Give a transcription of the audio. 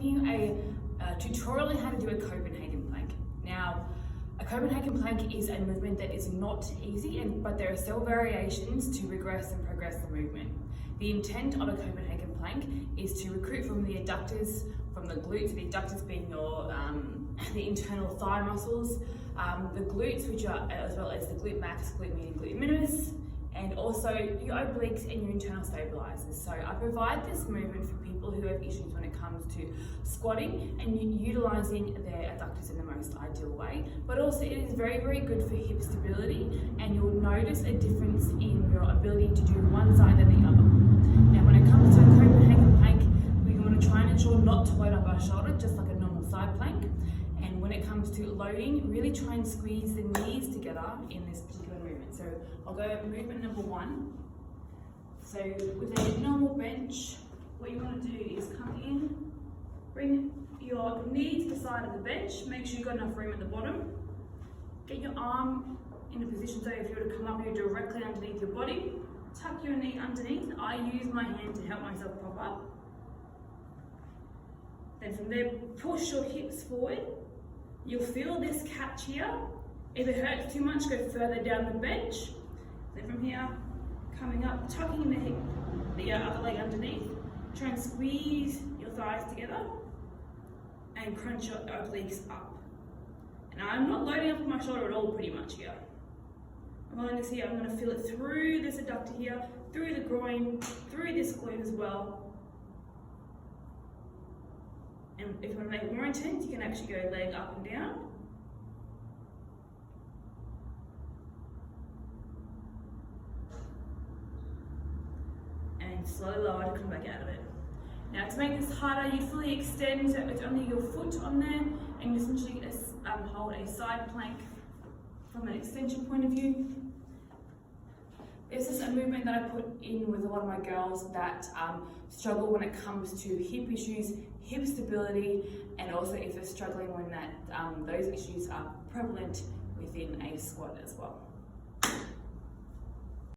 you a tutorial on how to do a Copenhagen plank. Now, a Copenhagen plank is a movement that is not easy, but there are still variations to regress and progress the movement. The intent of a Copenhagen plank is to recruit from the adductors, from the glutes, the adductors being your the internal thigh muscles, the glutes, which are as well as the glute max, glute medius, glute minimus, and also your obliques and your internal stabilizers. So I provide this movement for people who have issues when it comes to squatting and utilizing their adductors in the most ideal way. But also it is very, very good for hip stability, and you'll notice a difference in your ability to do one side than the other. Now when it comes to a Copenhagen plank, we want to try and ensure not to load up our shoulder, just like a normal side plank. And when it comes to loading, really try and squeeze the knees together in this particular movement. So I'll go movement number 1. So with a normal bench, what you want to do is come in, bring your knee to the side of the bench, make sure you've got enough room at the bottom. Get your arm in a position so if you were to come up here directly underneath your body, tuck your knee underneath. I use my hand to help myself prop up. Then from there, push your hips forward. You'll feel this catch here. If it hurts too much, go further down the bench. Then from here, coming up, tucking the hip, the other leg underneath. Try and squeeze your thighs together and crunch your obliques up. And I'm not loading up my shoulder at all pretty much here. I'm holding this here, I'm going to feel it through this adductor here, through the groin, through this glute as well. And if you want to make it more intense, you can actually go leg up and down. And slowly lower to come back out of it. Now to make this harder, you fully extend, so it's only your foot on there, and you essentially hold a side plank from an extension point of view. This is a movement that I put in with a lot of my girls that struggle when it comes to hip issues, hip stability, and also if they're struggling when those issues are prevalent within a squat as well.